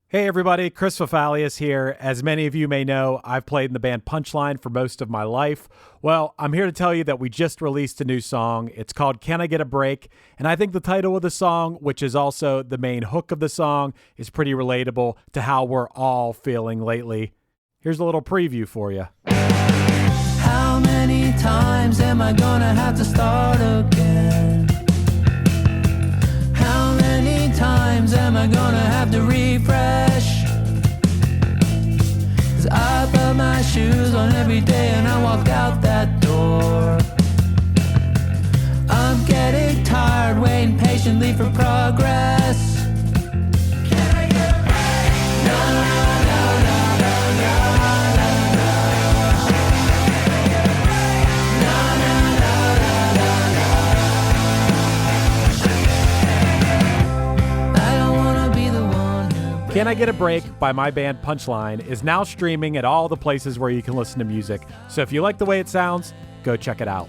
Hey everybody, Chris Fafalius here. As many of you may know, I've played in the band Punchline for most of my life. Well, I'm here to tell you that we just released a new song. It's called Can I Get a Break? And I think the title of the song, which is also the main hook of the song, is pretty relatable to how we're all feeling lately. Here's a little preview for you. How many times am I gonna have to start again? How many times am I gonna have to refresh? 'Cause I put my shoes on every day and I walk out that door. I'm getting tired, waiting patiently for progress. Can I get a break? No, no, no, no, no, no, no, no. Can I get a break? No, no, no, no, no, no. I don't wanna be the one who... Can I Get a Break by my band Punchline is now streaming at all the places where you can listen to music. So if you like the way it sounds, go check it out.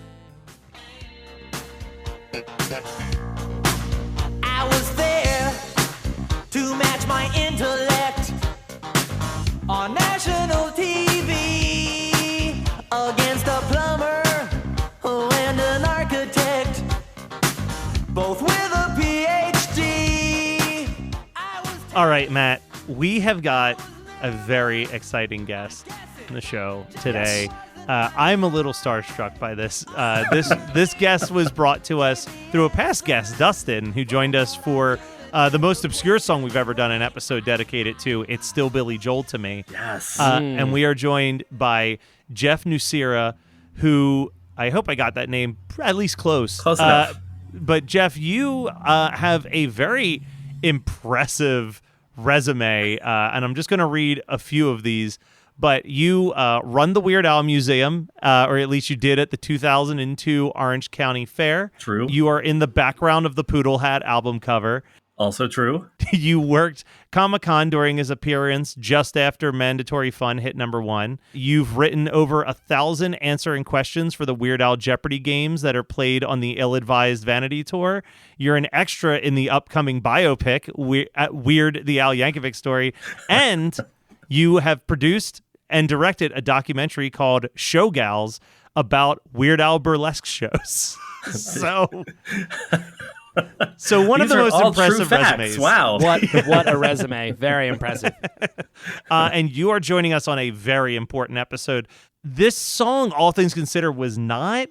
I was there to match my intellect on national TV against a plumber and an architect, both with a PhD. All right, Matt, we have got a very exciting guest in the show today. Yes. I'm a little starstruck by this. This guest was brought to us through a past guest, Dustin, who joined us for the most obscure song we've ever done an episode dedicated to. It's Still Billy Joel to Me. Yes. And we are joined by Jeff Nucera, who I hope I got that name at least close. Close enough. But Jeff, you have a very impressive resume, and I'm just going to read a few of these. But you run the Weird Al Museum, or at least you did at the 2002 Orange County Fair. True. You are in the background of the Poodle Hat album cover. Also true. You worked Comic-Con during his appearance just after Mandatory Fun hit #1. You've written over 1,000 answering questions for the Weird Al Jeopardy games that are played on the Ill-Advised Vanity Tour. You're an extra in the upcoming biopic, Weird the Al Yankovic Story. And you have produced and directed a documentary called Showgals about Weird Al burlesque shows. So one of These the are most all impressive true facts. resumes. Wow. What a resume. Very impressive. And you are joining us on a very important episode. This song, all things considered, was not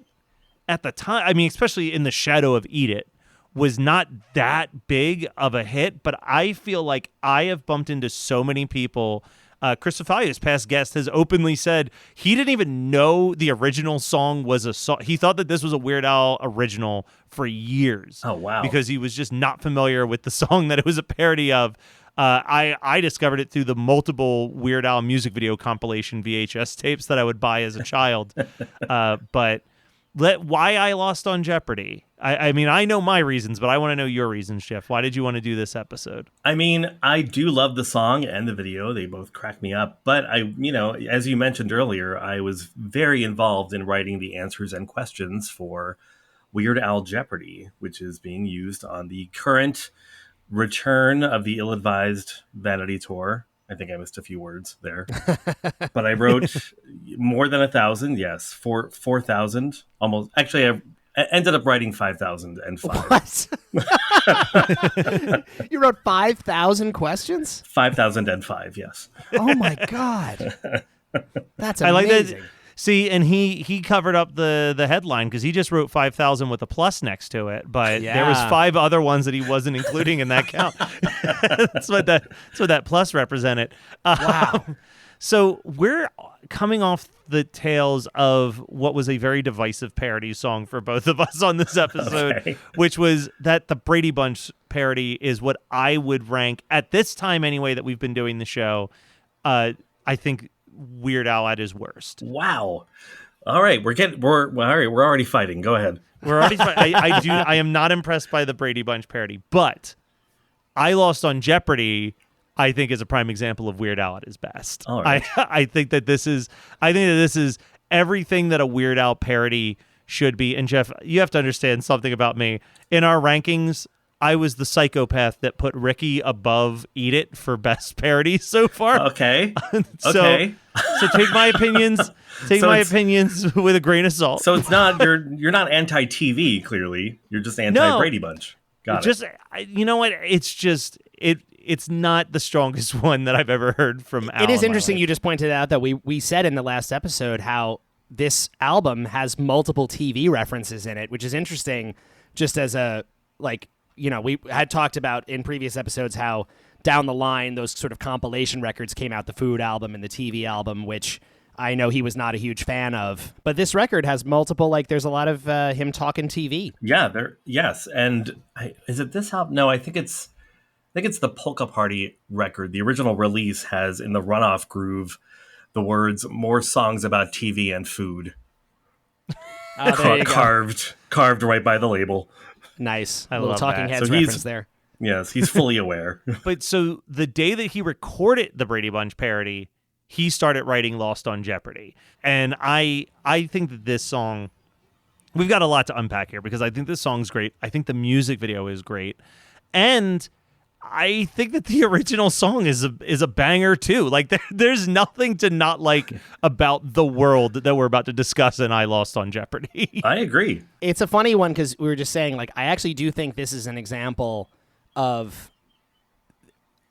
at the time, I mean, especially in the shadow of Eat It, was not that big of a hit, but I feel like I have bumped into so many people. Chris Fafalius, past guest, has openly said he didn't even know the original song was a song. He thought that this was a Weird Al original for years. Oh, wow. Because he was just not familiar with the song that it was a parody of. I discovered it through the multiple Weird Al music video compilation VHS tapes that I would buy as a child. But why I lost on Jeopardy? I mean, I know my reasons, but I want to know your reasons, Jeff. Why did you want to do this episode? I mean, I do love the song and the video. They both crack me up. But as you mentioned earlier, I was very involved in writing the answers and questions for Weird Al Jeopardy, which is being used on the current return of the Ill-Advised Vanity Tour. I think I missed a few words there. But I wrote more than 1,000. Yes, 4,000 almost. Actually, I ended up writing 5,005. What? You wrote 5,000 questions? 5,005, yes. Oh my God. That's amazing. I like that. See, and he covered up the headline because he just wrote 5,000 with a plus next to it, but there was 5 other ones that he wasn't including in that count. That's what that plus represented. Wow. So we're coming off the tails of what was a very divisive parody song for both of us on this episode, which was that the Brady Bunch parody is what I would rank at this time anyway that we've been doing the show. I think Weird Al at his worst. Wow. All right, we're already fighting. Go ahead. We're already I am not impressed by the Brady Bunch parody, but I Lost on Jeopardy I think is a prime example of Weird Al at his best. All right. I think that this is everything that a Weird Al parody should be. And Jeff, you have to understand something about me. In our rankings, I was the psychopath that put Ricky above Eat It for best parody so far. Okay. So, Okay. so take my opinions. Take So my it's- opinions with a grain of salt. So it's not you're not anti-TV, clearly. You're just anti-Brady Bunch. Got it. You know what? It's just it's not the strongest one that I've ever heard from Al. It is in my interesting life. you just pointed out that we said in the last episode how this album has multiple TV references in it, which is interesting just as a, like, you know, we had talked about in previous episodes how down the line those sort of compilation records came out, the Food album and the TV album, which I know he was not a huge fan of. But this record has multiple, like, there's a lot of him talking TV. Yeah, yes. And is it this album? No, I think it's the Polka Party record. The original release has in the runoff groove the words "more songs about TV and food" Oh, there you go. carved right by the label. Nice. I A little love Talking that. Heads So he's- reference there. Yes, he's fully aware. But so the day that he recorded the Brady Bunch parody, he started writing Lost on Jeopardy. And I think that this song, we've got a lot to unpack here because I think this song's great. I think the music video is great. And I think that the original song is a banger too. Like there's nothing to not like about the world that we're about to discuss in I Lost on Jeopardy. I agree. It's a funny one because we were just saying, like, I actually do think this is an example of,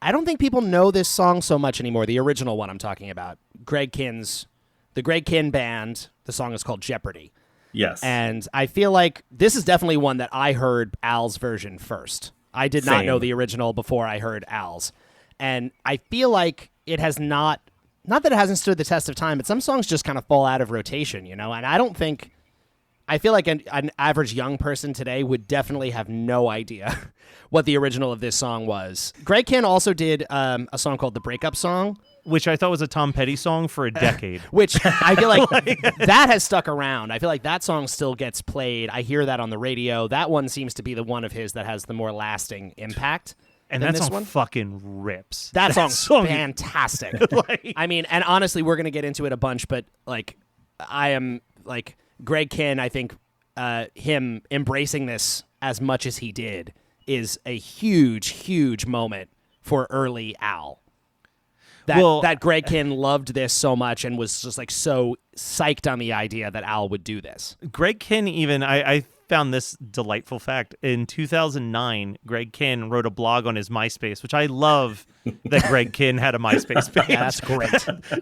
I don't think people know this song so much anymore. The original one I'm talking about, the Greg Kihn band. The song is called Jeopardy. Yes. And I feel like this is definitely one that I heard Al's version first. I did not Same. know the original before I heard Al's. And I feel like it has not that it hasn't stood the test of time, but some songs just kind of fall out of rotation, you know? And I feel like an average young person today would definitely have no idea what the original of this song was. Greg Kihn also did a song called The Breakup Song, Which I thought was a Tom Petty song for a decade. which I feel like that has stuck around. I feel like that song still gets played. I hear that on the radio. That one seems to be the one of his that has the more lasting impact. And than that this song one. fucking rips. That song's song- fantastic. Like- I mean, and honestly, we're gonna get into it a bunch, but like, I am like Greg Kihn. I think him embracing this as much as he did is a huge, huge moment for early Al. That Greg Kihn loved this so much and was just like so psyched on the idea that Al would do this. Greg Kihn even, I found this delightful fact. In 2009, Greg Kihn wrote a blog on his MySpace, which I love that Greg Kihn had a MySpace page. Yeah, that's great.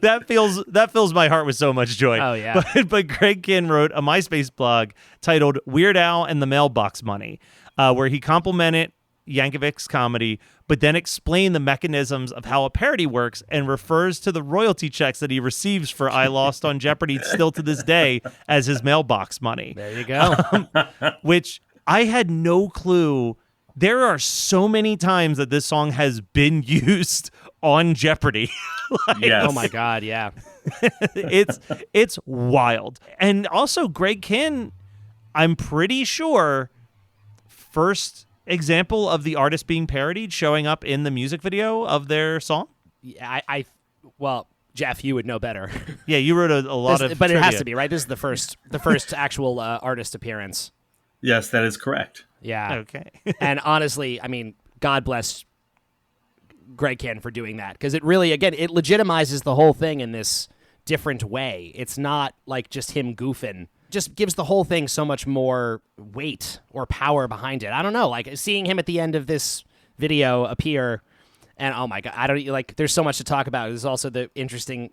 that fills my heart with so much joy. Oh, yeah. But Greg Kihn wrote a MySpace blog titled Weird Al and the Mailbox Money, where he complimented Yankovic's comedy, but then explained the mechanisms of how a parody works and refers to the royalty checks that he receives for I Lost on Jeopardy still to this day as his mailbox money. There you go. Which I had no clue. There are so many times that this song has been used on Jeopardy. Yes. Oh my God, yeah. It's wild. And also Greg Kihn, I'm pretty sure, first example of the artist being parodied showing up in the music video of their song. Yeah, well, Jeff, you would know better. Yeah, you wrote a lot of but it has trivia. to be, right? This is the first actual artist appearance. Yes, that is correct. Yeah. Okay. And honestly, I mean, God bless Greg Kihn for doing that, because it really, again, it legitimizes the whole thing in this different way. It's not like just him goofing. Just gives the whole thing so much more weight or power behind it. I don't know, like seeing him at the end of this video appear, and oh my God, I don't like. There's so much to talk about. There's also the interesting.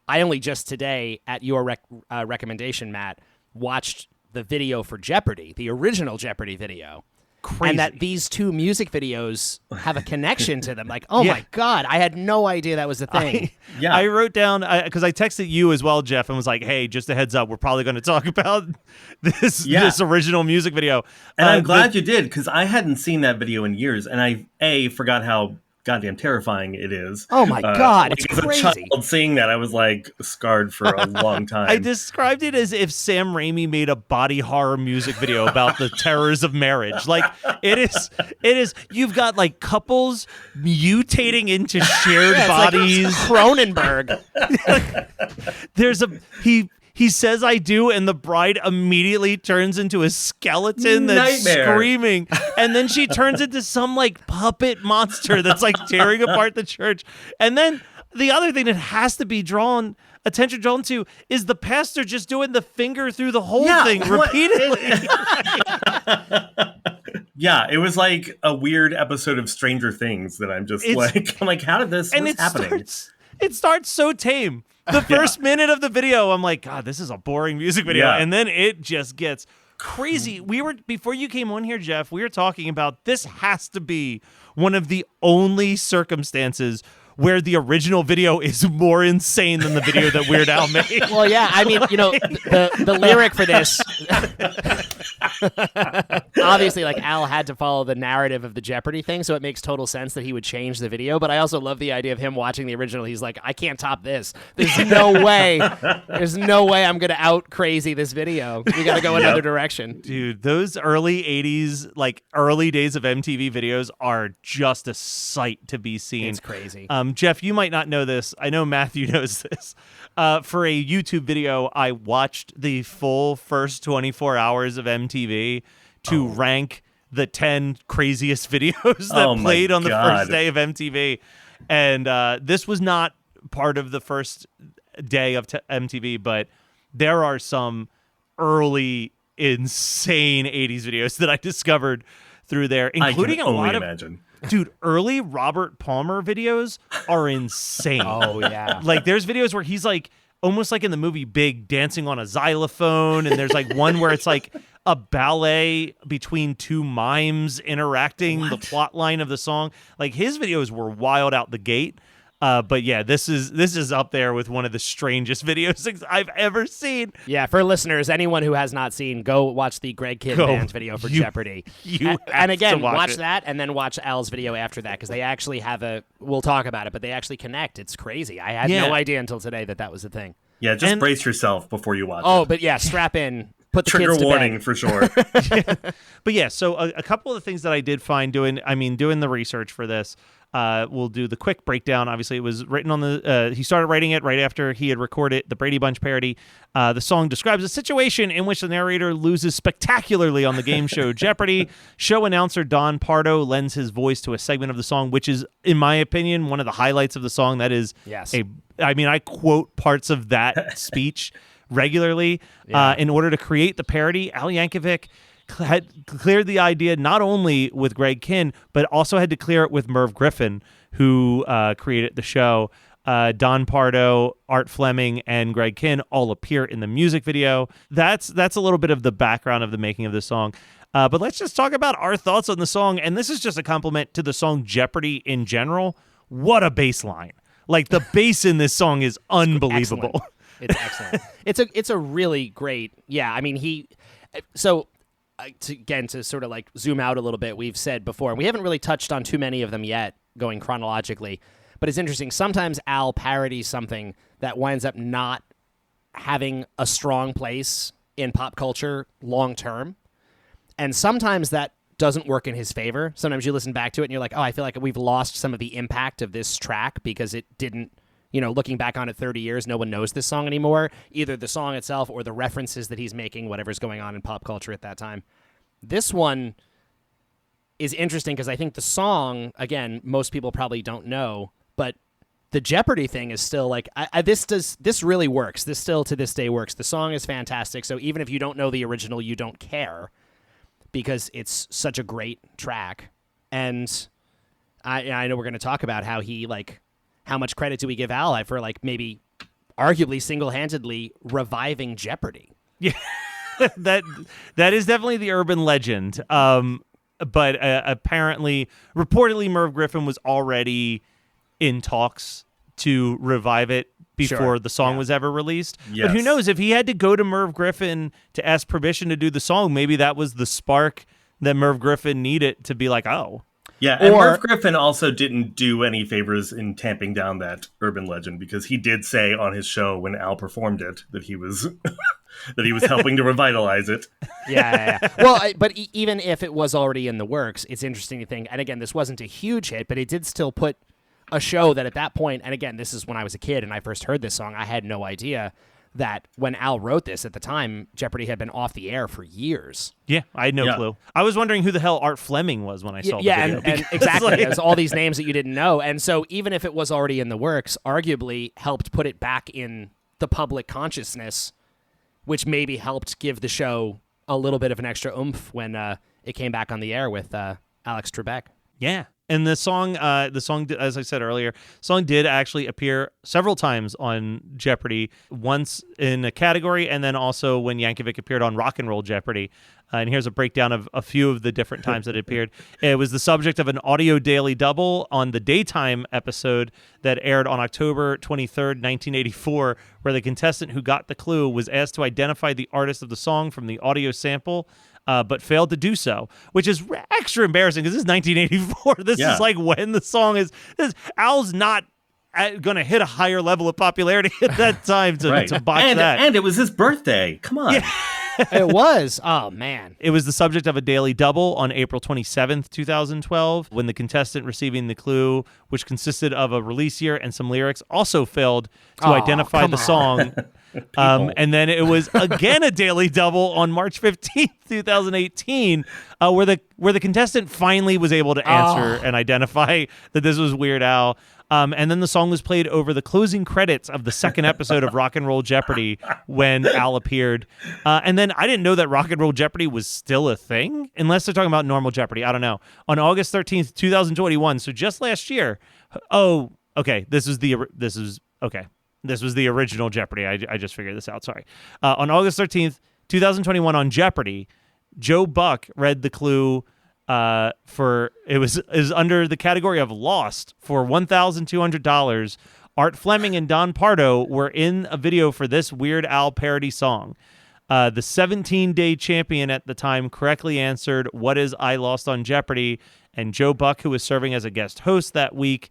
I only just today, at your recommendation, Matt, watched the video for Jeopardy, the original Jeopardy video. Crazy. And that these two music videos have a connection to them. Like, oh Yeah. my God, I had no idea that was a thing. Yeah. I wrote down, because I texted you as well, Jeff, and was like, hey, just a heads up, we're probably going to talk about this original music video. And I'm glad you did, because I hadn't seen that video in years, and I forgot how goddamn terrifying it is. Oh my God, it's as crazy. a child seeing that, I was like scarred for a long time. I described it as if Sam Raimi made a body horror music video about the terrors of marriage. Like it is. You've got like couples mutating into shared It's like bodies. Cronenberg. There's he He says I do, and the bride immediately turns into a skeleton that's Nightmare. screaming. And then she turns into some like puppet monster that's like tearing apart the church. And then the other thing that has to be attention drawn to is the pastor just doing the finger through the whole thing repeatedly. Yeah, it was like a weird episode of Stranger Things that I'm like, how did this? What's happening? It starts so tame. The first minute of the video, I'm like, God, this is a boring music video. Yeah. And then it just gets crazy. Before you came on here, Jeff, we were talking about this has to be one of the only circumstances where the original video is more insane than the video that Weird Al made. Well, yeah, I mean, the lyric for this, obviously, like, Al had to follow the narrative of the Jeopardy thing, so it makes total sense that he would change the video, but I also love the idea of him watching the original. He's like, I can't top this. There's no way I'm going to out crazy this video. We got to go another direction. Dude, those early 80s, like, early days of MTV videos are just a sight to be seen. It's crazy. Jeff, you might not know this. I know Matthew knows this. For a YouTube video, I watched the full first 24 hours of MTV to rank the 10 craziest videos that played on the first day of MTV. And this was not part of the first day of MTV, but there are some early insane 80s videos that I discovered through there, including I can only imagine. Dude, early Robert Palmer videos are insane. Oh, yeah. Like, there's videos where he's like almost like in the movie Big, dancing on a xylophone, and there's like one where it's like a ballet between two mimes interacting, the plot line of the song. Like, his videos were wild out the gate. But yeah, this is up there with one of the strangest videos I've ever seen. Yeah, for listeners, anyone who has not seen, go watch the Greg Kihn band's video for Jeopardy. And again, watch that and then watch Al's video after that, because they actually have we'll talk about it, but they actually connect. It's crazy. I had no idea until today that was a thing. Yeah, just brace yourself before you watch it. Oh, but yeah, strap in. Put the Trigger kids to warning bed. for sure. But yeah, so a couple of the things that I did find doing the research for this, we'll do the quick breakdown. Obviously, it was written on he started writing it right after he had recorded the Brady Bunch parody. The song describes a situation in which the narrator loses spectacularly on the game show Jeopardy. Show announcer Don Pardo lends his voice to a segment of the song, which is, in my opinion, one of the highlights of the song. That is, I quote parts of that speech regularly. In order to create the parody, Al Yankovic had cleared the idea not only with Greg Kihn, but also had to clear it with Merv Griffin, who created the show. Don Pardo, Art Fleming, and Greg Kihn all appear in the music video. That's a little bit of the background of the making of the song. But let's just talk about our thoughts on the song. And this is just a compliment to the song Jeopardy in general. What a bass line. Like, the bass in this song is unbelievable. It's excellent. It's a really great. Yeah, I mean, to sort of like zoom out a little bit, we've said before, and we haven't really touched on too many of them yet, going chronologically, but it's interesting. Sometimes Al parodies something that winds up not having a strong place in pop culture long term, and sometimes that doesn't work in his favor. Sometimes you listen back to it and you're like, oh, I feel like we've lost some of the impact of this track because it didn't, looking back on it 30 years, no one knows this song anymore, either the song itself or the references that he's making, whatever's going on in pop culture at that time. This one is interesting because I think the song, again, most people probably don't know, but the Jeopardy thing is still like, this really works. This still to this day works. The song is fantastic. So even if you don't know the original, you don't care because it's such a great track. And I know we're going to talk about how how much credit do we give Al for maybe arguably single-handedly reviving Jeopardy? Yeah, that is definitely the urban legend. But apparently, reportedly, Merv Griffin was already in talks to revive it before the song was ever released. Yes. But who knows, if he had to go to Merv Griffin to ask permission to do the song, maybe that was the spark that Merv Griffin needed to be like, oh. Yeah, and Merv Griffin also didn't do any favors in tamping down that urban legend, because he did say on his show when Al performed it that he was helping to revitalize it. Yeah. Well, but even if it was already in the works, it's interesting to think, and again, this wasn't a huge hit, but it did still put a show that at that point, and again, this is when I was a kid and I first heard this song, I had no idea that when Al wrote this at the time, Jeopardy had been off the air for years. Yeah, I had no Yeah. clue. I was wondering who the hell Art Fleming was when I saw the Yeah, video. and because, exactly. like- There's all these names that you didn't know. And so even if it was already in the works, arguably helped put it back in the public consciousness, which maybe helped give the show a little bit of an extra oomph when it came back on the air with Alex Trebek. Yeah. And the song, as I said earlier, song did actually appear several times on Jeopardy, once in a category, and then also when Yankovic appeared on Rock and Roll Jeopardy. And here's a breakdown of a few of the different times that it appeared. It was the subject of an audio daily double on the daytime episode that aired on October 23rd, 1984, where the contestant who got the clue was asked to identify the artist of the song from the audio sample, but failed to do so, which is extra embarrassing because this is 1984. This Yeah. is like when the song is. Al's not going to hit a higher level of popularity at that time to botch that. And it was his birthday. Come on. It was. Oh, man. It was the subject of a daily double on April 27th, 2012, when the contestant receiving the clue, which consisted of a release year and some lyrics, also failed to identify the song. And then it was again a daily double on March 15th, 2018, where the contestant finally was able to answer and identify that this was Weird Al. And then the song was played over the closing credits of the second episode of Rock and Roll Jeopardy when Al appeared. And then I didn't know that Rock and Roll Jeopardy was still a thing, unless they're talking about normal Jeopardy. I don't know. On August 13th, 2021, so just last year. Oh, okay. This was the original Jeopardy. I just figured this out. Sorry. On August 13th, 2021 on Jeopardy, Joe Buck read the clue is under the category of Lost for $1,200. Art Fleming and Don Pardo were in a video for this Weird Al parody song. The 17-day champion at the time correctly answered, "What is I Lost on Jeopardy?" And Joe Buck, who was serving as a guest host that week,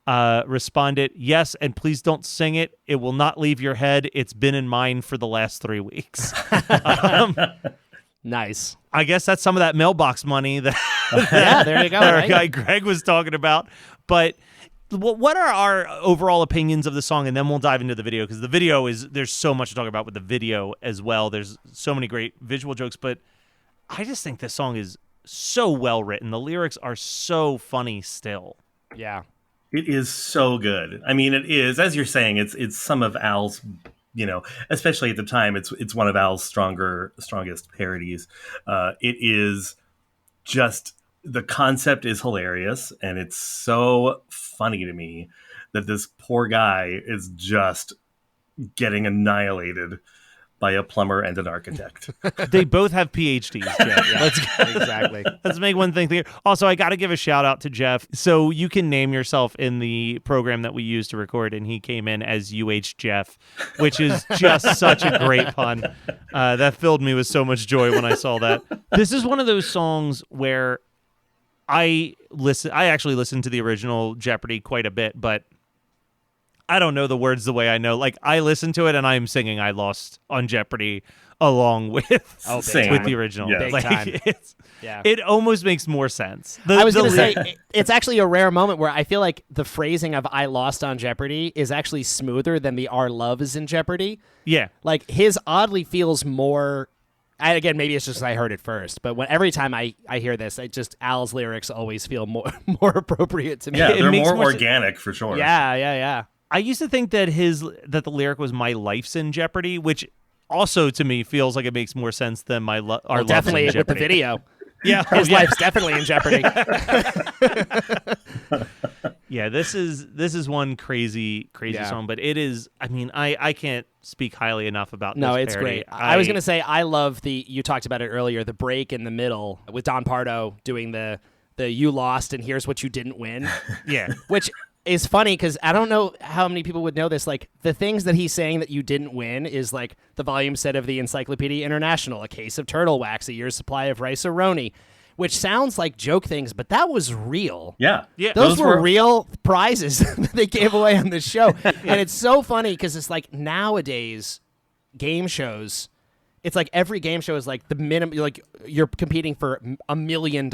responded, "Yes, and please don't sing it. It will not leave your head. It's been in mine for the last 3 weeks." Nice. I guess that's some of that mailbox money that Yeah, there you go. our Right? guy Greg was talking about. But what are our overall opinions of the song? And then we'll dive into the video, because the video there's so much to talk about with the video as well. There's so many great visual jokes, but I just think this song is so well written. The lyrics are so funny still. Yeah. It is so good. I mean, it is, as you're saying, it's some of Al's, especially at the time, it's one of Al's strongest parodies. It is just, the concept is hilarious, and it's so funny to me that this poor guy is just getting annihilated by a plumber and an architect. They both have PhDs, Jeff. Exactly. Let's make one thing clear. Also, I got to give a shout out to Jeff. So you can name yourself in the program that we use to record, and he came in as UH Jeff, which is just such a great pun. That filled me with so much joy when I saw that. This is one of those songs where I actually listened to the original Jeopardy quite a bit, but I don't know the words the way I know. Like, I listen to it and I'm singing "I Lost on Jeopardy" along with Same. with the original. Yeah. Big Like, time. Yeah. It almost makes more sense. I was going to say, it's actually a rare moment where I feel like the phrasing of "I lost on Jeopardy" is actually smoother than the "Our love is in Jeopardy." Yeah. Like, his oddly feels more. Again, maybe it's just 'cause I heard it first, but every time I hear this, Al's lyrics always feel more appropriate to me. Yeah, It they're makes more more organic for sure. Yeah. I used to think that the lyric was "My life's in jeopardy," which also to me feels like it makes more sense than "Our love's Definitely in with the jeopardy." video. Yeah, His life's definitely in jeopardy. Yeah, this is one crazy Yeah. song, but it is. I mean, I can't speak highly enough about. No, this it's parody. great. I was going to say, I love you talked about it earlier, the break in the middle with Don Pardo doing the "You lost and here's what you didn't win," Yeah, which is funny because I don't know how many people would know this. Like, the things that he's saying that you didn't win is like the volume set of the Encyclopedia International, a case of turtle wax, a year's supply of rice-a-roni, which sounds like joke things, but that was real. Yeah. Those were real prizes that they gave away on this show. And it's so funny because it's like nowadays game shows, It's like every game show is like the minimum, like you're competing for $1 million,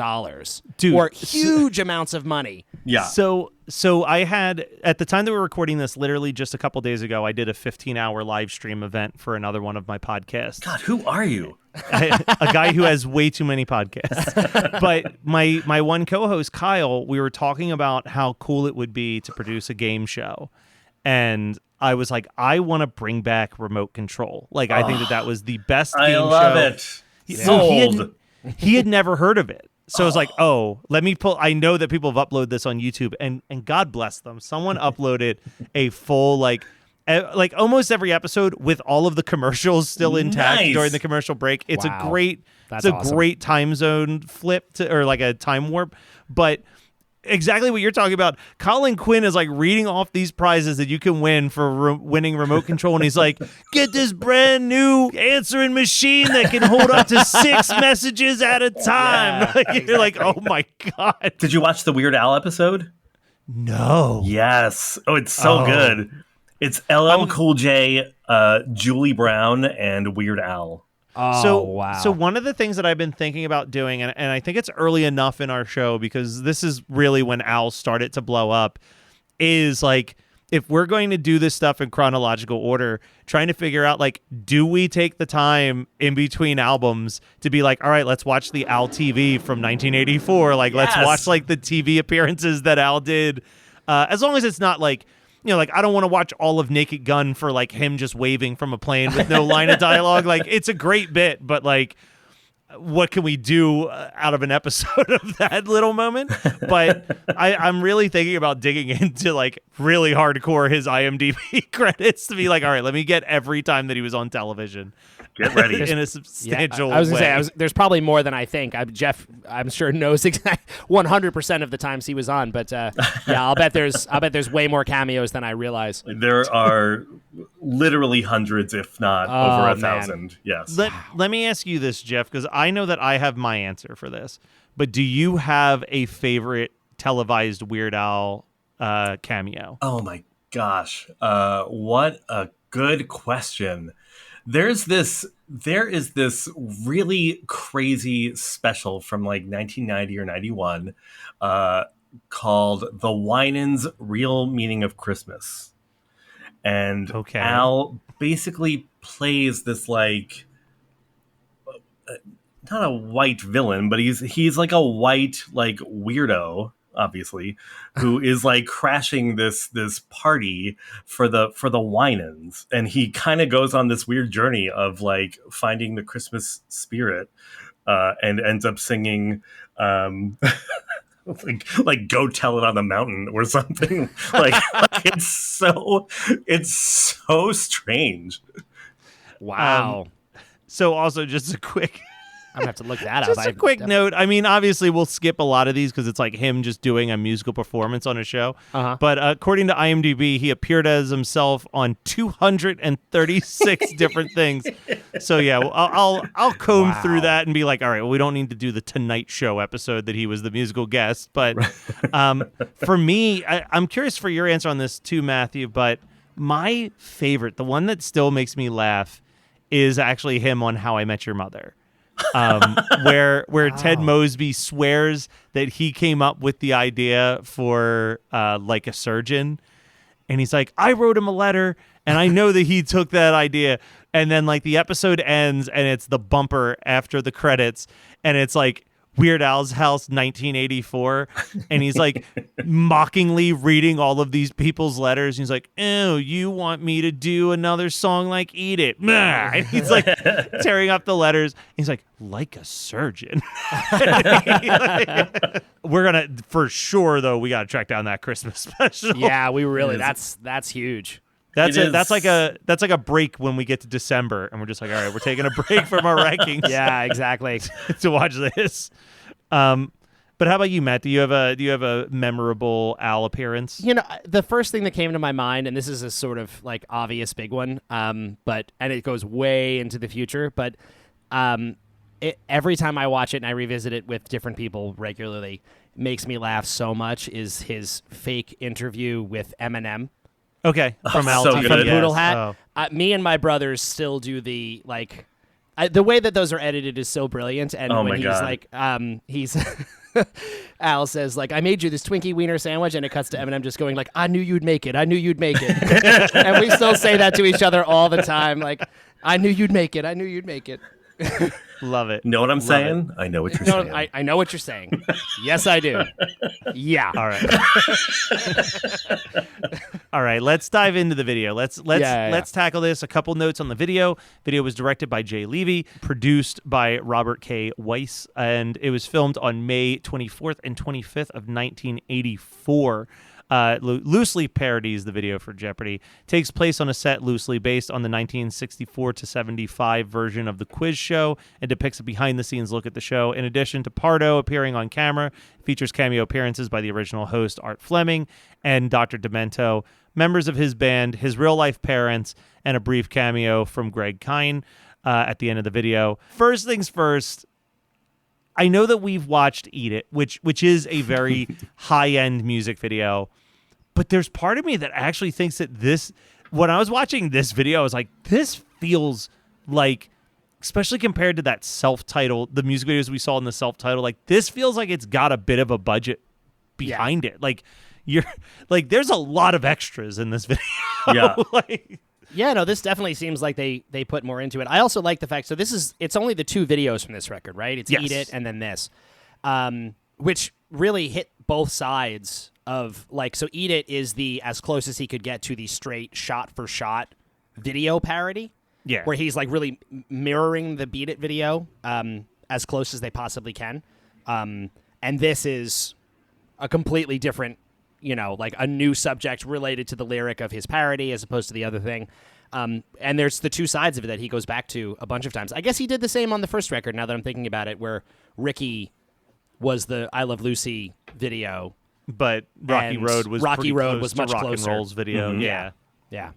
Dude, or huge amounts of money. Yeah. So I had, at the time that we were recording this, literally just a couple days ago, I did a 15-hour live stream event for another one of my podcasts. God, who are you? A guy who has way too many podcasts. But my one co-host, Kyle, we were talking about how cool it would be to produce a game show. And I was like, I want to bring back remote control. Like, I think that was the best game show. I love it. So he had never heard of it. So I was like, oh, let me pull. I know that people have uploaded this on YouTube, and God bless them. Someone uploaded a full, like almost every episode with all of the commercials still intact during the commercial break. It's Wow. a great, That's it's a awesome. great time zone flip or like a time warp. But exactly what you're talking about. Colin Quinn is like reading off these prizes that you can win for winning remote control, and he's like, "Get this brand new answering machine that can hold up to 6 messages at a time." You're like, "Oh my god!" Did you watch the Weird Al episode? No. Yes. Oh, it's so good. It's LL Cool J, Julie Brown, and Weird Al. Oh, wow. So one of the things that I've been thinking about doing, and I think it's early enough in our show because this is really when Al started to blow up, is like, if we're going to do this stuff in chronological order, trying to figure out, like, do we take the time in between albums to be like, all right, let's watch the Al TV from 1984. Like, let's watch like the TV appearances that Al did. As long as it's not like, you know, like, I don't want to watch all of Naked Gun for like him just waving from a plane with no line of dialogue. Like, it's a great bit, but like, what can we do out of an episode of that little moment? But I'm really thinking about digging into like really hardcore his IMDb credits to be like, all right, let me get every time that he was on television. Get ready. In a substantial I was way. gonna say, there's probably more than I think. Jeff, I'm sure knows exact 100% of the times he was on, but yeah, I'll bet there's way more cameos than I realize. There are literally hundreds, if not over 1,000. Yes. Let me ask you this, Jeff, because I know that I have my answer for this, but do you have a favorite televised Weird Al cameo? Oh my gosh. What a good question. There is this really crazy special from like 1990 or 91 called The Winans' Real Meaning of Christmas. And Al basically plays this like not a white villain, but he's like a white like weirdo, obviously, who is like crashing this party for the Winans, and he kind of goes on this weird journey of like finding the Christmas spirit, and ends up singing like "Go Tell It on the Mountain" or something. like it's so strange. Wow. So also just a quick I'm gonna have to look that up. Just a quick note. I mean, obviously, we'll skip a lot of these because it's like him just doing a musical performance on a show. But according to IMDb, he appeared as himself on 236 different things. So yeah, well, I'll comb through that and be like, all right, well, we don't need to do the Tonight Show episode that he was the musical guest. But for me, I'm curious for your answer on this too, Matthew. But my favorite, the one that still makes me laugh, is actually him on How I Met Your Mother. Where Ted Mosby swears that he came up with the idea for like a surgeon, and he's like, I wrote him a letter and I know that he took that idea, and then like the episode ends and it's the bumper after the credits and it's like Weird Al's House 1984, and he's like mockingly reading all of these people's letters. He's like, "Oh, you want me to do another song like Eat It?" And he's like tearing up the letters. He's like a surgeon. We're gonna, for sure though, we gotta track down that Christmas special. Yeah, we really. That's huge. That's it. That's like a break when we get to December, and we're just like, all right, we're taking a break from our rankings. Yeah, exactly. To watch this. But how about you, Matt? Do you have a memorable Al appearance? You know, the first thing that came to my mind, and this is a sort of like obvious big one, and it goes way into the future, but every time I watch it and I revisit it with different people regularly, it makes me laugh so much, is his fake interview with Eminem. Okay, from Al so TV, good. From Poodle yes. Hat. Me and my brothers still do the like The way that those are edited is so brilliant. And Oh when my he's God. like, he's Al says like, I made you this Twinkie wiener sandwich, and it cuts to Eminem just going like, I knew you'd make it. I knew you'd make it. And we still say that to each other all the time. Like, I knew you'd make it. I knew you'd make it. Love it. Know what I'm Love saying? I know what you're No, saying. I know what you're saying. Yes, I do. Yeah. All right. All right, let's dive into the video. Let's tackle this. A couple notes on the video. Video was directed by Jay Levy, produced by Robert K. Weiss, and it was filmed on May 24th and 25th of 1984. Loosely parodies the video for Jeopardy. Takes place on a set loosely based on the 1964 to 75 version of the quiz show and depicts a behind-the-scenes look at the show. In addition to Pardo appearing on camera, features cameo appearances by the original host Art Fleming and Dr. Demento, members of his band, his real-life parents, and a brief cameo from Greg Kihn at the end of the video. First things first, I know that we've watched Eat It, which is a very high-end music video, but there's part of me that actually thinks that when I was watching this video, I was like, this feels like, especially compared to that self-titled, the music videos we saw in the self-title, like this feels like it's got a bit of a budget behind it. Like there's a lot of extras in this video. Yeah. Yeah, no, this definitely seems like they put more into it. I also like the fact, so it's only the two videos from this record, right? It's Yes. Eat It and then this, which really hit both sides of, like, so Eat It is the as close as he could get to the straight shot-for-shot video parody, Yeah. where he's, like, really mirroring the Beat It video as close as they possibly can. And this is a completely different, like a new subject related to the lyric of his parody as opposed to the other thing. And there's the two sides of it that he goes back to a bunch of times. I guess he did the same on the first record, now that I'm thinking about it, where Ricky was the I Love Lucy video. But Rocky And Road was Rocky pretty Road close was to much Rock closer. and Roll's video. Mhm. Yeah. Yeah.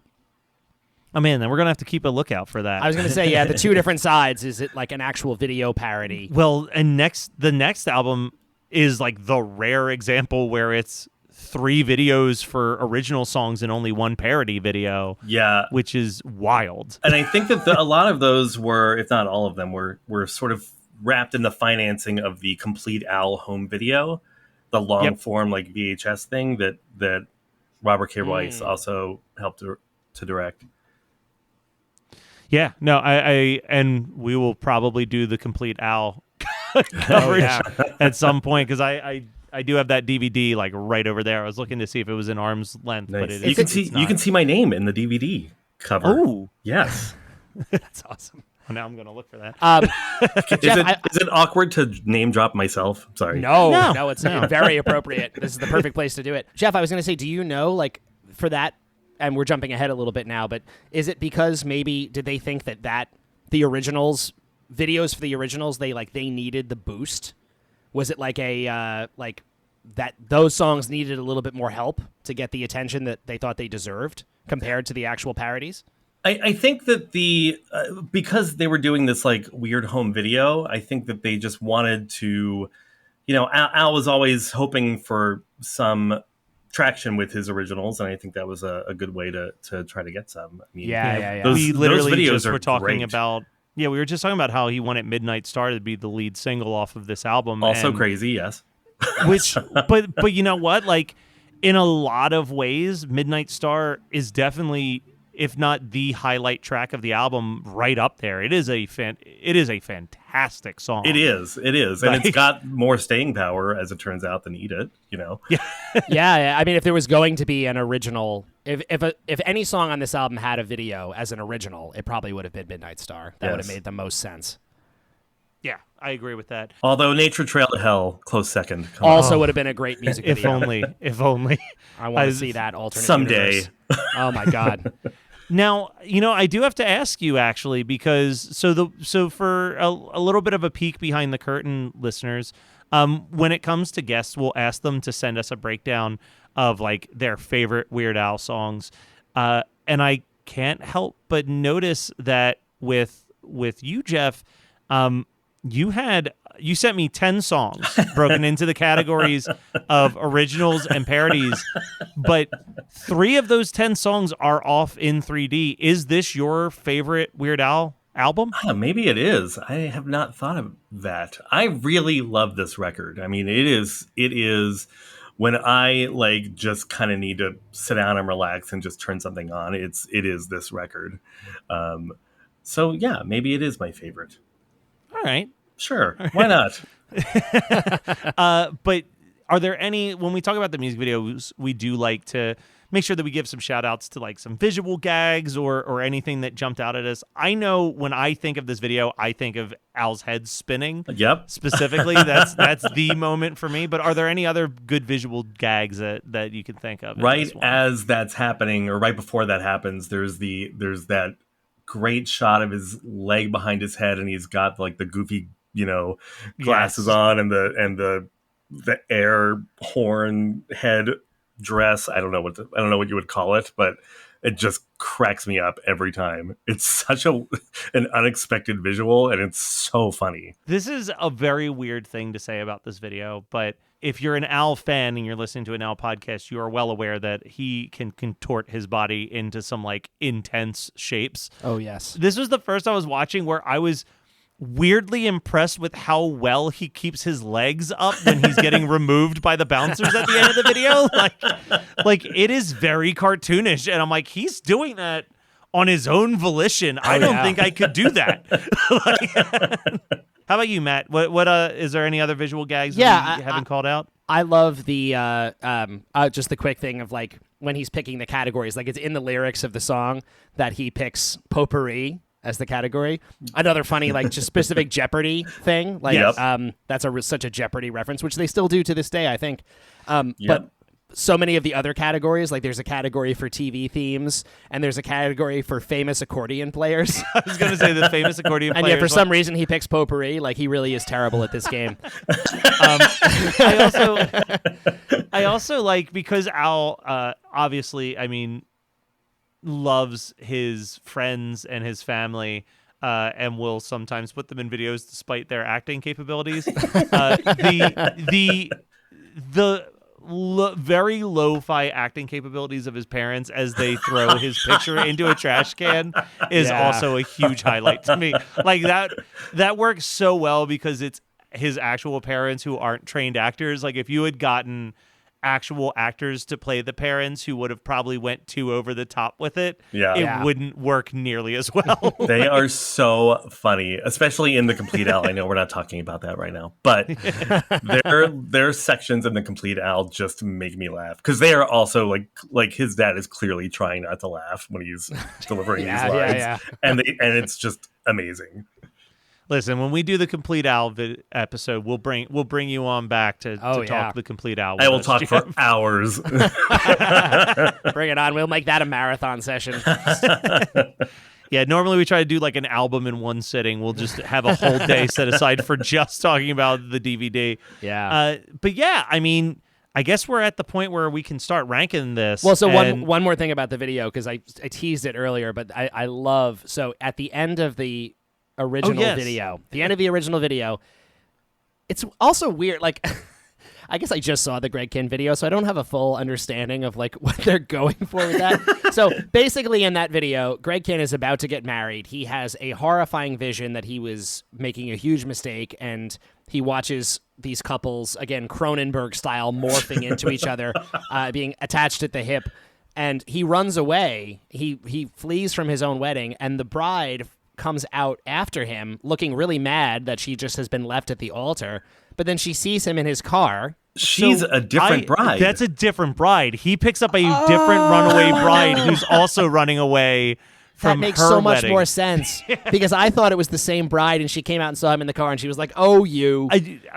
Oh man, then we're gonna have to keep a lookout for that. I was going to say, yeah, the two different sides. Is it like an actual video parody? Well, and the next album is like the rare example where it's 3 videos for original songs and only 1 parody video. Yeah. Which is wild. And I think that a lot of those were, if not all of them, were sort of wrapped in the financing of the Complete Al home video, the long form like VHS thing that Robert K. Weiss also helped to direct. Yeah, no, I and we will probably do the Complete Al coverage at some point, because I do have that DVD like right over there. I was looking to see if it was in arm's length, but Nice. it is. You can see my name in the DVD cover. Oh, Yes. That's awesome. now I'm gonna look for that. Is it awkward to name drop myself? Sorry. No, it's very appropriate. This is the perfect place to do it. Jeff, I was going to say, do you know, like, for that, and we're jumping ahead a little bit now, but is it because maybe did they think that the originals, videos for the originals, they needed the boost? Was it like that those songs needed a little bit more help to get the attention that they thought they deserved compared to the actual parodies? I think that because they were doing this like weird home video, I think that they just wanted to, Al was always hoping for some traction with his originals, and I think that was a good way to try to get some. I mean, Yeah. We literally those videos just are were talking great. about. Yeah, we were just talking about how he wanted Midnight Star to be the lead single off of this album. Also and- crazy, yes. Which, but you know what? Like, in a lot of ways, Midnight Star is definitely, if not the highlight track of the album, right up there. It is a fantastic song. It is, and it's got more staying power, as it turns out, than Eat It. Yeah. I mean, if there was going to be an original, if any song on this album had a video as an original, it probably would have been Midnight Star. That would have Yes. made the most sense. Yeah, I agree with that. Although Nature Trail to Hell, close second. Come on. Also would have been a great music If video. only. I want to see that alternate Someday. universe. Oh my god. Now, I do have to ask you actually, because so for a little bit of a peek behind the curtain, listeners, when it comes to guests, we'll ask them to send us a breakdown of like their favorite Weird Al songs, and I can't help but notice that with you, Jeff, you sent me 10 songs broken into the categories of originals and parodies, but 3 of those 10 songs are off in 3D. Is this your favorite Weird Al album? Maybe it is. I have not thought of that. I really love this record. I mean, it is when I like just kind of need to sit down and relax and just turn something on. It is this record. So yeah, maybe it is my favorite. All right. Sure. Why not? But are there any, when we talk about the music videos, we do like to make sure that we give some shout outs to like some visual gags or anything that jumped out at us. I know when I think of this video, I think of Al's head spinning. Yep. Specifically, that's the moment for me. But are there any other good visual gags that you can think of? Right as that's happening, or right before that happens, there's that great shot of his leg behind his head, and he's got like the goofy, glasses on and the air horn head dress. I don't know what you would call it, but it just cracks me up every time. It's such an unexpected visual, and it's so funny. This is a very weird thing to say about this video, but if you're an Al fan and you're listening to an Al podcast, you are well aware that he can contort his body into some like intense shapes. Oh, yes. This was the first I was watching where I was weirdly impressed with how well he keeps his legs up when he's getting removed by the bouncers at the end of the video. Like it is very cartoonish, and I'm like, he's doing that on his own volition. I don't think I could do that. How about you, Matt? What is there any other visual gags that you haven't called out? I love the just the quick thing of like when he's picking the categories, like it's in the lyrics of the song that he picks potpourri as the category. Another funny, like, just specific Jeopardy thing. Like, that's such a Jeopardy reference, which they still do to this day, I think. But so many of the other categories, like there's a category for TV themes, and there's a category for famous accordion players. I was going to say the famous accordion players. And yeah, for some reason he picks potpourri. Like, he really is terrible at this game. I also like, because Al, obviously, I mean, loves his friends and his family, and will sometimes put them in videos despite their acting capabilities. Very lo-fi acting capabilities of his parents as they throw his picture into a trash can is also a huge highlight to me. Like that works so well because it's his actual parents who aren't trained actors. Like, if you had gotten actual actors to play the parents who would have probably went too over the top with it, it wouldn't work nearly as well. They are so funny, especially in the Complete Al. I know we're not talking about that right now, but their sections in the Complete Al just make me laugh, because they are also like his dad is clearly trying not to laugh when he's delivering these lines, and it's just amazing. Listen, when we do the Complete Al episode, we'll bring you on back to talk the Complete Al. I will talk for hours. Bring it on. We'll make that a marathon session. Yeah, normally we try to do like an album in one sitting. We'll just have a whole day set aside for just talking about the DVD. Yeah. But yeah, I mean, I guess we're at the point where we can start ranking this. Well, so one more thing about the video, because I teased it earlier, but I love, so at the end of the original video, it's also weird, like I guess I just saw the Greg Kihn video, so I don't have a full understanding of like what they're going for with that. So basically in that video, Greg Kihn is about to get married. He has a horrifying vision that he was making a huge mistake, and he watches these couples, again Cronenberg style, morphing into each other, being attached at the hip, and he runs away. He flees from his own wedding, and the bride comes out after him looking really mad that she just has been left at the altar, but then she sees him in his car. She's a different bride. That's a different bride. He picks up a different runaway bride who's also running away from her That makes so much wedding. more sense, because I thought it was the same bride, and she came out and saw him in the car, and she was like, "Oh, you."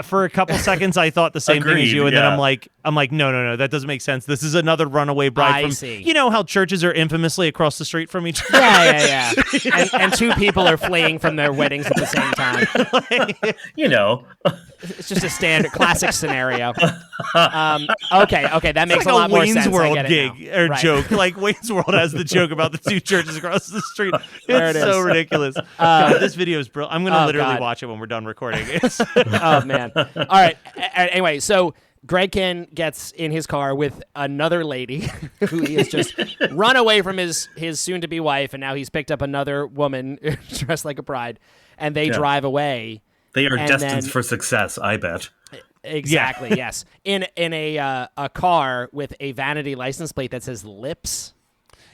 For a couple seconds, I thought the same thing as you, and then I'm like, no, that doesn't make sense. This is another runaway bride. I see. You know how churches are infamously across the street from each other. Yeah. and two people are fleeing from their weddings at the same time. It's just a standard classic scenario. Okay, that makes like a lot more Wayne's sense. World I get it gig now. or Right. joke. Like Wayne's World has the joke about the two churches across the street. There It's it so is. ridiculous. God, this video is brilliant. I'm going to literally God. watch it when we're done recording. Oh man. All right. Anyway, so Greg Kihn gets in his car with another lady who he has just run away from his soon-to-be wife, and now he's picked up another woman dressed like a bride, and they drive away. They are destined for success, I bet. Exactly, yes. In a car with a vanity license plate that says Lips.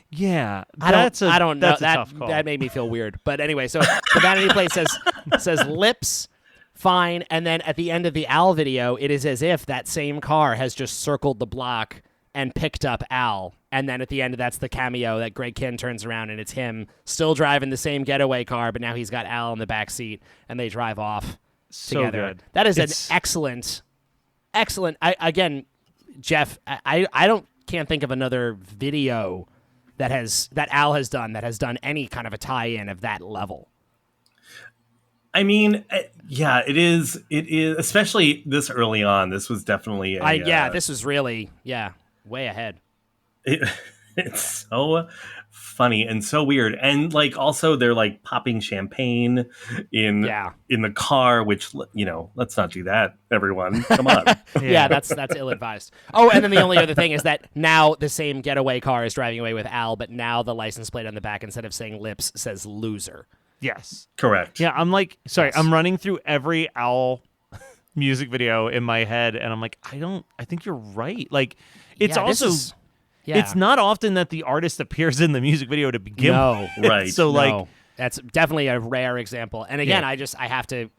Yeah, I don't know. That's a tough call. That made me feel weird. But anyway, so the vanity plate says Lips. Fine, and then at the end of the Al video, it is as if that same car has just circled the block and picked up Al. And then at the end, that's the cameo that Greg Kihn turns around, and it's him still driving the same getaway car, but now he's got Al in the back seat, and they drive off together. Good. That is an excellent. Again, Jeff, I can't think of another video that Al has done any kind of a tie-in of that level. I mean, yeah, it is, especially this early on. This was definitely this was really, way ahead. It's so funny and so weird. And like, also they're like popping champagne in the car, which, let's not do that, everyone. Come on. Yeah, that's ill-advised. Oh, and then the only other thing is that now the same getaway car is driving away with Al, but now the license plate on the back, instead of saying Lips, says Loser. Yes. Correct. Yeah, I'm like, sorry, I'm running through every Al music video in my head, and I'm like, I think you're right. Like, it's it's not often that the artist appears in the music video to begin with. Right. So, like, that's definitely a rare example. And again, I have to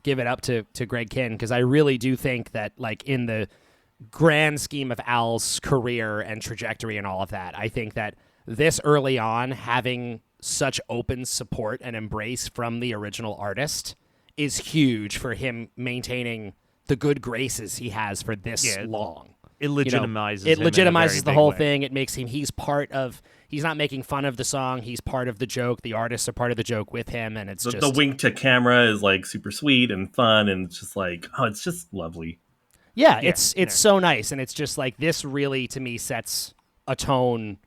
give it up to Greg Kihn, because I really do think that, like, in the grand scheme of Al's career and trajectory and all of that, I think that this early on, having such open support and embrace from the original artist is huge for him maintaining the good graces he has for this long. It legitimizes it him in a legitimizes very the big whole way. thing. It makes him, he's not making fun of the song, he's part of the joke. The artists are part of the joke with him, and it's the wink to camera is like super sweet and fun, and it's just like, it's just lovely. Yeah, it's so nice, and it's just like, this really, to me, sets a tone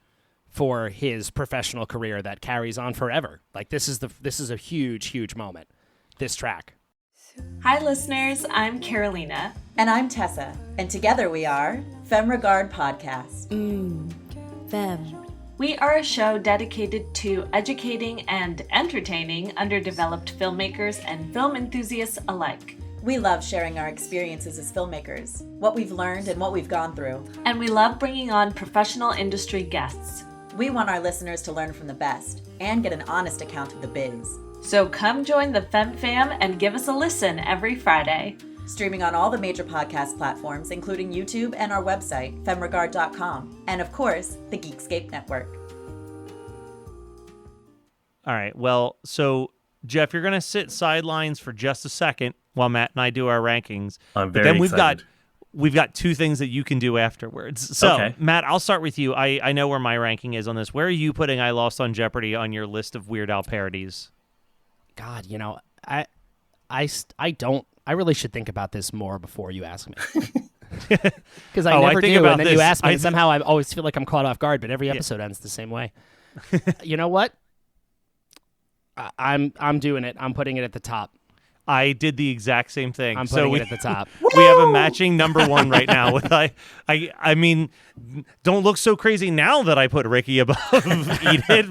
for his professional career that carries on forever. Like, this is a huge moment, this track. Hi listeners, I'm Carolina. And I'm Tessa, and together we are Femme Regard Podcast. Femme. We are a show dedicated to educating and entertaining underdeveloped filmmakers and film enthusiasts alike. We love sharing our experiences as filmmakers, what we've learned and what we've gone through. And we love bringing on professional industry guests. We want our listeners to learn from the best and get an honest account of the biz. So come join the Femme Fam and give us a listen every Friday. Streaming on all the major podcast platforms, including YouTube and our website, femregard.com, and of course, the Geekscape Network. All right, well, so Jeff, you're going to sit sidelines for just a second while Matt and I do our rankings. I'm very excited. We've got two things that you can do afterwards. So, okay. Matt, I'll start with you. I know where my ranking is on this. Where are you putting I Lost on Jeopardy on your list of Weird Al parodies? God, I really should think about this more before you ask me. Because I never do, and then you ask me, and somehow I always feel like I'm caught off guard, but every episode ends the same way. You know what? I'm doing it. I'm putting it at the top. I did the exact same thing. I'm putting it at the top. We have a matching number one right now. With I mean, don't look so crazy now that I put Ricky above Eat It,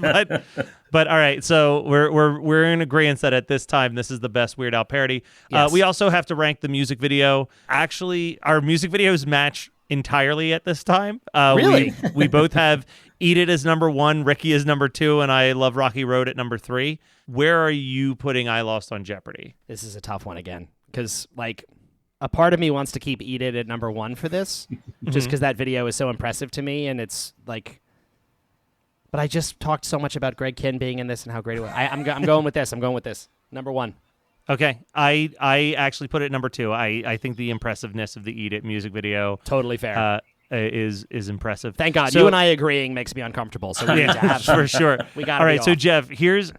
but all right. So we're in agreement that at this time this is the best Weird Al parody. Yes. We also have to rank the music video. Actually, our music videos match entirely at this time. Really? We both have Eat It as number one, Ricky is number two, and I Love Rocky Road at number three. Where are you putting I Lost on Jeopardy? This is a tough one again, because like a part of me wants to keep Eat It at number one for this, just because that video is so impressive to me, and it's like. But I just talked so much about Greg Kihn being in this and how great it was. I'm going with this. I'm going with this. Number one. Okay, I actually put it number two. I think the impressiveness of the Eat It music video Totally fair. Is impressive. Thank God. So, you and I agreeing makes me uncomfortable. So we need to have for sure. We got all right. So Jeff, here's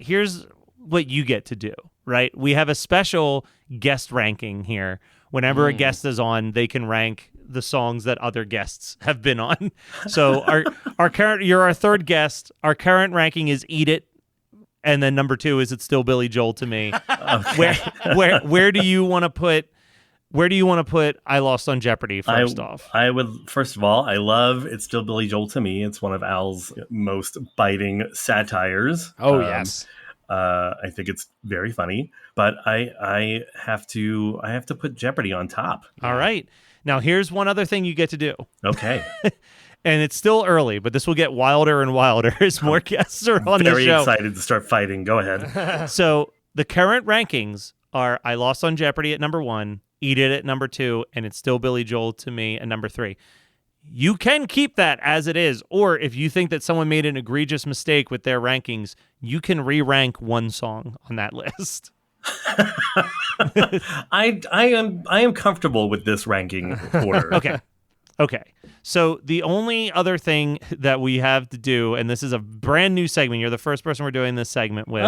what you get to do. Right, we have a special guest ranking here. Whenever a guest is on, they can rank the songs that other guests have been on. So you're our third guest. Our current ranking is Eat It, and then number two is It's Still Billy Joel to me. Okay. Where do you want to put Where do you want to put I Lost on Jeopardy first off? I would, first of all, I love It's Still Billy Joel to Me. It's one of Al's most biting satires. Oh, yes. I think it's very funny, but I have to put Jeopardy on top. All right. Now, here's one other thing you get to do. Okay. And it's still early, but this will get wilder and wilder as more guests are on the show. Very excited to start fighting. Go ahead. So the current rankings are I Lost on Jeopardy at number 1, Eat It at number 2, and It's Still Billy Joel to Me at number 3. You can keep that as it is, or if you think that someone made an egregious mistake with their rankings, you can re-rank one song on that list. I am comfortable with this ranking order. Okay. So the only other thing that we have to do, and this is a brand new segment, you're the first person we're doing this segment with.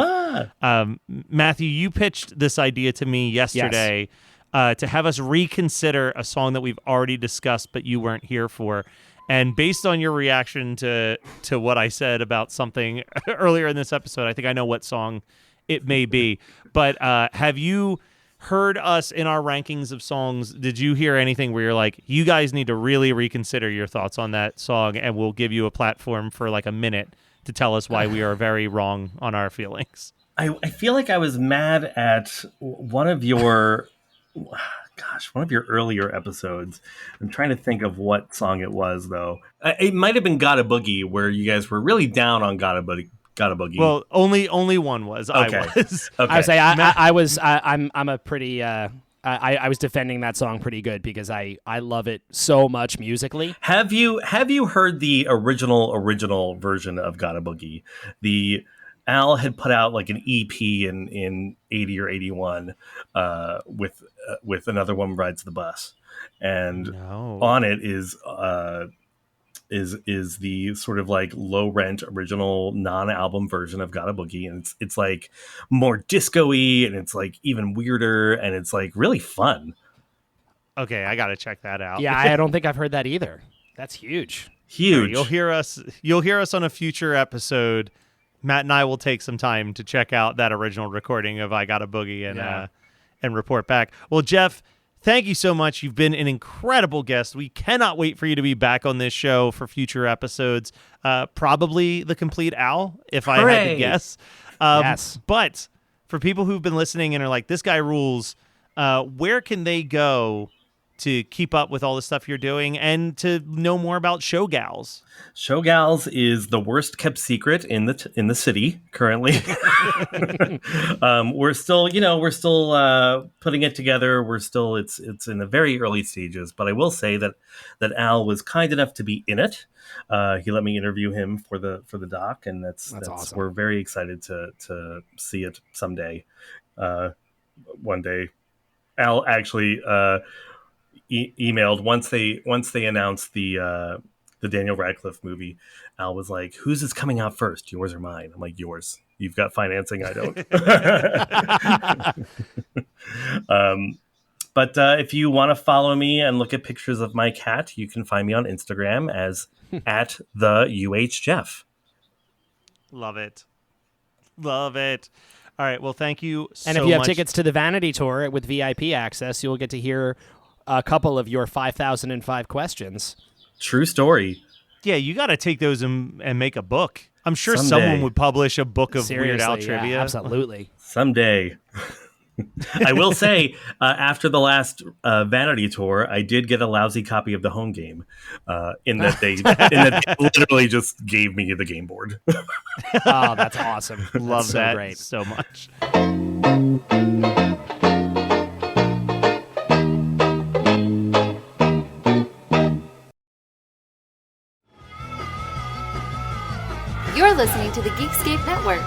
Matthew, you pitched this idea to me yesterday to have us reconsider a song that we've already discussed, but you weren't here for. And based on your reaction to what I said about something earlier in this episode, I think I know what song it may be. But have you heard us in our rankings of songs? Did you hear anything where you're like, you guys need to really reconsider your thoughts on that song, and we'll give you a platform for like a minute to tell us why we are very wrong on our feelings? I feel like I was mad at one of your earlier episodes. I'm trying to think of what song it was, though. It might have been Gotta Boogie, where you guys were really down on Gotta Boogie. Well, only one was. Okay. I was. Okay. I would say I was. I'm a pretty. I was defending that song pretty good because I love it so much musically. Have you heard the original version of Gotta Boogie? Al had put out like an EP in 80 or 81 with Another Woman Rides the Bus, and on it is the sort of like low rent original non-album version of Gotta Boogie, and it's like more disco-y, and it's like even weirder, and it's like really fun. Okay, I gotta check that out. Yeah, I don't think I've heard that either. That's huge. Huge. You'll hear us on a future episode. Matt and I will take some time to check out that original recording of I Gotta Boogie and report back. Well, Jeff, thank you so much. You've been an incredible guest. We cannot wait for you to be back on this show for future episodes. Probably the complete Al, if I had to guess. Yes. But for people who've been listening and are like, this guy rules, where can they go to keep up with all the stuff you're doing and to know more about Showgals? Showgals is the worst kept secret in the city currently. We're still putting it together. It's in the very early stages, but I will say that Al was kind enough to be in it. He let me interview him for the doc, and that's awesome. We're very excited to see it someday. One day. Al actually emailed once they announced the Daniel Radcliffe movie. Al was like, "Whose is coming out first, yours or mine?" I'm like, "Yours. You've got financing. I don't." But if you want to follow me and look at pictures of my cat, you can find me on Instagram as at the UHJeff. Love it. All right. Well, thank you so much. And if you have tickets to the Vanity Tour with VIP access, you'll get to hear a couple of your 5,005 questions. True story. Yeah, you got to take those and make a book. I'm sure Someday. someone would publish a book of Seriously, Weird Al trivia. Yeah, absolutely. Someday. I will say, after the last Vanity Tour, I did get a lousy copy of the home game. In that they literally just gave me the game board. Oh, that's awesome! Love that's that so great. so much. You're listening to the Geekscape Network.